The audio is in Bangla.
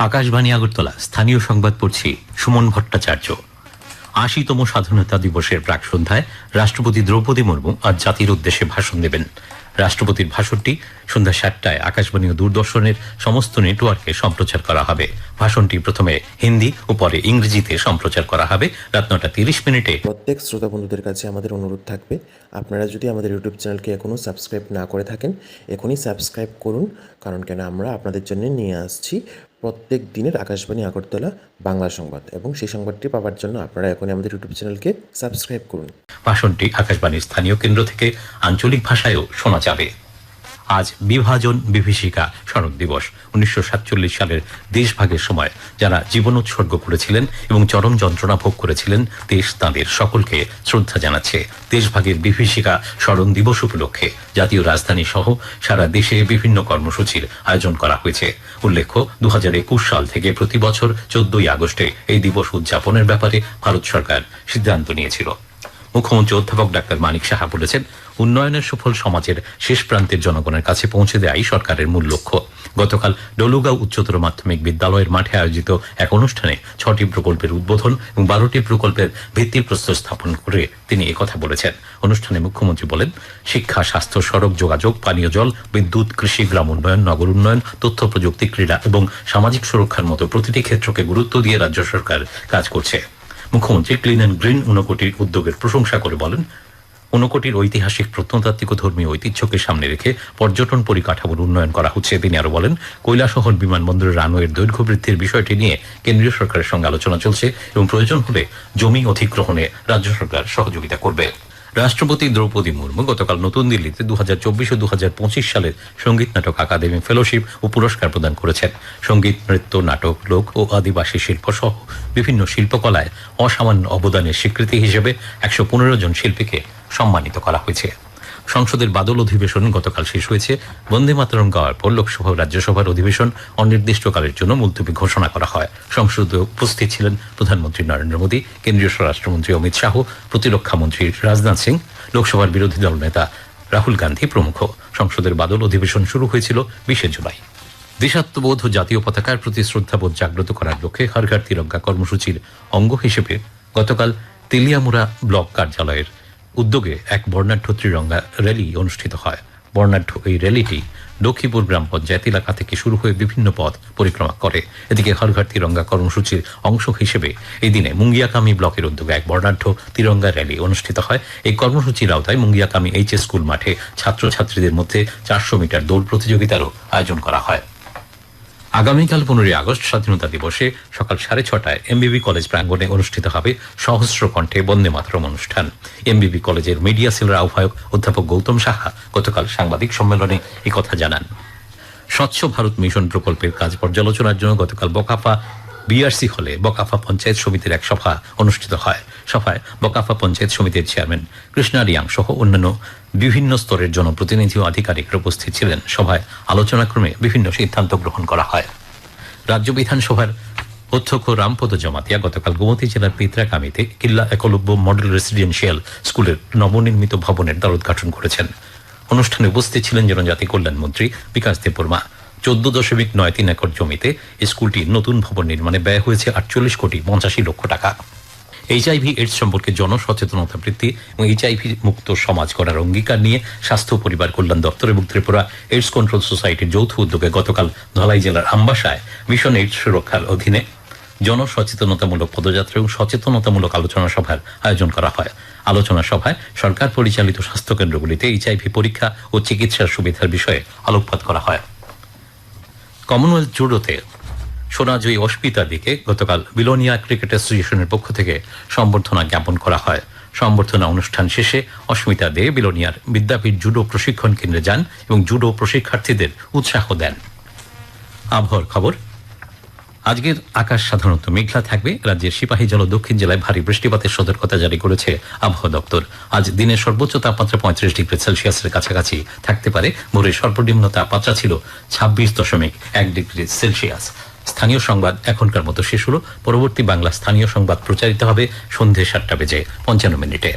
আকাশবাণী আগরতলা স্থানীয় সংবাদ পড়ছি সুমন ভট্টাচার্য। ৮০তম স্বাধীনতা দিবসের প্রাক সন্ধ্যায় রাষ্ট্রপতি দ্রৌপদী মুর্মু আজ জাতির উদ্দেশ্যে ভাষণ দেবেন। রাষ্ট্রপতির ভাষণটি সন্ধ্যা ৭টায় আকাশবাণী ও দূরদর্শনের সমস্ত নেটওয়ার্কে সম্প্রচার করা হবে। ভাষণটি প্রথমে হিন্দি ও পরে ইংরেজিতে সম্প্রচার করা হবে রাত ৯:৩০। প্রত্যেক শ্রোতা বন্ধুদের কাছে আমাদের অনুরোধ থাকবে, আপনারা যদি আমাদের ইউটিউব চ্যানেলকে এখনও সাবস্ক্রাইব না করে থাকেন এখনই সাবস্ক্রাইব করুন, কারণ কেন আমরা আপনাদের জন্য নিয়ে আসছি প্রত্যেক দিনের আকাশবাণী আগরতলা বাংলা সংবাদ, এবং সেই সংবাদটি পাওয়ার জন্য আপনারা এখনই আমাদের ইউটিউব চ্যানেলকে সাবস্ক্রাইব করুন। ভাষণটি আকাশবাণীর স্থানীয় কেন্দ্র থেকে আঞ্চলিক ভাষায়ও শোনা যাবে। আজ বিভাজন বিভীষিকা স্মরণ দিবস। ১৯৪৭ সালের দেশভাগের সময় যারা জীবন উৎসর্গ করেছিলেন এবং চরম যন্ত্রণা ভোগ করেছিলেন, দেশ তাঁদের সকলকে শ্রদ্ধা জানাচ্ছে। দেশভাগের বিভীষিকা স্মরণ দিবস উপলক্ষে জাতীয় রাজধানী সহ সারা দেশে বিভিন্ন কর্মসূচির আয়োজন করা হয়েছে। উল্লেখ্য, ২০২১ সাল থেকে প্রতি বছর ১৪ই আগস্টে এই দিবস উদযাপনের ব্যাপারে ভারত সরকার সিদ্ধান্ত নিয়েছিল। মুখ্যমন্ত্রী অধ্যাপক ডাক্তার মানিক সাহা বলেছেন, উন্নয়নের সুফল সমাজের শেষ প্রান্তের জনগণের কাছে পৌঁছে দেওয়াই সরকারের মূল লক্ষ্য। গতকাল ডলুগাঁও উচ্চতর মাধ্যমিক বিদ্যালয়ের মাঠে আয়োজিত এক অনুষ্ঠানে ৬টি প্রকল্পের উদ্বোধন এবং ১২টি প্রকল্পের ভিত্তিপ্রস্তর স্থাপন করে তিনি একথা বলেছেন। অনুষ্ঠানে মুখ্যমন্ত্রী বলেন, শিক্ষা, স্বাস্থ্য, সড়ক যোগাযোগ, পানীয় জল, বিদ্যুৎ, কৃষি, গ্রাম উন্নয়ন, নগর উন্নয়ন, তথ্য প্রযুক্তি, ক্রীড়া এবং সামাজিক সুরক্ষার মতো প্রতিটি ক্ষেত্রকে গুরুত্ব দিয়ে রাজ্য সরকার কাজ করছে। মুখ্যমন্ত্রী ক্লিন অ্যান্ড গ্রিন ঊনকোটির উদ্যোগের প্রশংসা করে বলেন, ঊনকোটির ঐতিহাসিক প্রত্নতাত্ত্বিক ও ধর্মীয় ঐতিহ্যকে সামনে রেখে পর্যটন পরিকাঠামোর উন্নয়ন করা হচ্ছে। তিনি আরো বলেন, কৈলাসহর বিমানবন্দরের রানওয়ের দৈর্ঘ্য বৃদ্ধির বিষয়টি নিয়ে কেন্দ্রীয় সরকারের সঙ্গে আলোচনা চলছে এবং প্রয়োজন হলে জমি অধিগ্রহণে রাজ্য সরকার সহযোগিতা করবে। রাষ্ট্রপতি দ্রৌপদী মুর্মু গতকাল নতুন দিল্লিতে ২০২৪ ও ২০২৫ সালের সঙ্গীত নাটক আকাদেমি ফেলোশিপ ও পুরস্কার প্রদান করেছেন। সঙ্গীত, নৃত্য, নাটক, লোক ও আদিবাসী শিল্প সহ বিভিন্ন শিল্পকলায় অসামান্য অবদানের স্বীকৃতি হিসেবে ১১৫ জন শিল্পীকে সম্মানিত করা হয়েছে। সংসদের বাদল অধিবেশন গতকাল শেষ হয়েছে। বন্দে মাতরম গাওয়ার পর লোকসভা ও রাজ্যসভার অধিবেশন অনির্দিষ্টকালের জন্য মুলতবি ঘোষণা করা হয়। সংসদে উপস্থিত ছিলেন প্রধানমন্ত্রী নরেন্দ্র মোদী, কেন্দ্রীয় স্বরাষ্ট্রমন্ত্রী অমিত শাহ, প্রতিরক্ষা মন্ত্রী রাজনাথ সিং, লোকসভার বিরোধী দল নেতা রাহুল গান্ধী প্রমুখ। সংসদের বাদল অধিবেশন শুরু হয়েছিল ২০ জুলাই। দেশাত্মবোধ ও জাতীয় পতাকার প্রতি শ্রদ্ধাবোধ জাগ্রত করার লক্ষ্যে হর ঘর তিরঙ্গা কর্মসূচির অঙ্গ হিসেবে গতকাল তেলিয়ামুড়া ব্লক কার্যালয়ের উদ্যোগে এক বর্ণাঢ্য ত্রিরঙ্গা র্যালি অনুষ্ঠিত হয়। বর্ণাঢ্য এই র্যালিটি লক্ষ্মীপুর গ্রাম পঞ্চায়েত এলাকা থেকে শুরু হয়ে বিভিন্ন পথ পরিক্রমা করে। এদিকে হর ঘর তিরঙ্গা কর্মসূচির অংশ হিসেবে এই দিনে মুঙ্গিয়াকামি ব্লকের উদ্যোগে এক বর্ণাঢ্য তিরঙ্গা র্যালি অনুষ্ঠিত হয়। এই কর্মসূচির আওতায় মুঙ্গিয়াকামি এইচএস স্কুল মাঠে ছাত্রছাত্রীদের মধ্যে ৪০০ মিটার দৌড় প্রতিযোগিতারও আয়োজন করা হয়। আগামীকাল ১৫ই আগস্ট স্বাধীনতা দিবসে সকাল ৬:৩০ এমবিবি কলেজ প্রাঙ্গণে অনুষ্ঠিত হবে সহস্র কণ্ঠে বন্দে মাতরম অনুষ্ঠান। এমবিবি কলেজের মিডিয়া সেলের আহ্বায়ক অধ্যাপক গৌতম সাহা গতকাল সাংবাদিক সম্মেলনে একথা জানান। স্বচ্ছ ভারত মিশন প্রকল্পের কাজ পর্যালোচনার জন্য গতকাল বকাফা বিআরসি হলে বকাফা পঞ্চায়েত সমিতির এক সভা অনুষ্ঠিত হয়। সভায় বকাফা পঞ্চায়েত সমিতির চেয়ারম্যান কৃষ্ণা রিয়াং সহ অন্যান্য বিভিন্ন স্তরের জনপ্রতিনিধি ও আধিকারিকরা উপস্থিত ছিলেন। সভায় আলোচনাক্রমে বিভিন্ন সিদ্ধান্ত গ্রহণ করা হয়। রাজ্য বিধানসভার অধ্যক্ষ রামপদ জমাতিয়া গতকাল গোমতী জেলার পিত্রাকামিতে কিল্লা একলব্য মডেল রেসিডেন্সিয়াল স্কুলের নবনির্মিত ভবনের দ্বারোদ্ঘাটন করেছেন। অনুষ্ঠানে উপস্থিত ছিলেন জনজাতি কল্যাণ মন্ত্রী বিকাশ দেববর্মা। ১৪.৯৩ একর জমিতে স্কুলটির নতুন ভবন নির্মাণে ব্যয় হয়েছে ৪৮,৮৫,০০,০০০ টাকা। এইচআইভি এইডস সম্পর্কে জনসচেতনতা বৃদ্ধি এবং এইচআইভি মুক্ত সমাজ করার অঙ্গীকার নিয়ে স্বাস্থ্য পরিবার কল্যাণ দপ্তর এবং ত্রিপুরা এইডস কন্ট্রোল সোসাইটির যৌথ উদ্যোগে গতকাল ধলাই জেলার আমবাসায় মিশন এইডস সুরক্ষার অধীনে জনসচেতনতামূলক পদযাত্রা এবং সচেতনতামূলক আলোচনা সভার আয়োজন করা হয়। আলোচনা সভায় সরকার পরিচালিত স্বাস্থ্যকেন্দ্রগুলিতে এইচআইভি পরীক্ষা ও চিকিৎসার সুবিধার বিষয়ে আলোকপাত করা হয়। কমনওয়েলথ জুডোতে সোনাজয়ী অস্মিতা দিকে গতকাল বিলোনিয়া ক্রিকেট অ্যাসোসিয়েশনের পক্ষ থেকে সম্বর্ধনা জ্ঞাপন করা হয়। সম্বর্ধনা অনুষ্ঠান শেষে অস্মিতা দে বিলোনিয়ার বিদ্যাপীঠ জুডো প্রশিক্ষণ কেন্দ্রে যান এবং জুডো প্রশিক্ষার্থীদের উৎসাহ দেন। আবহাওয়ার খবর। আজকের আকাশ সাধারণত মেঘলা থাকবে। রাজ্যের সিপাহীজলা দক্ষিণ জেলায় ভারী বৃষ্টিপাতের সতর্কতা জারি করেছে আবহাওয়া দপ্তর। আজ দিনের সর্বোচ্চ তাপমাত্রা ৩৫°C কাছাকাছি থাকতে পারে। ভোরের সর্বনিম্ন তাপমাত্রা ছিল ২৬.১°C। স্থানীয় সংবাদ এখনকার মতো শেষ হলো। পরবর্তী বাংলা স্থানীয় সংবাদ প্রচারিত হবে সন্ধ্যে ৭টা বেজে ৫৫ মিনিটে।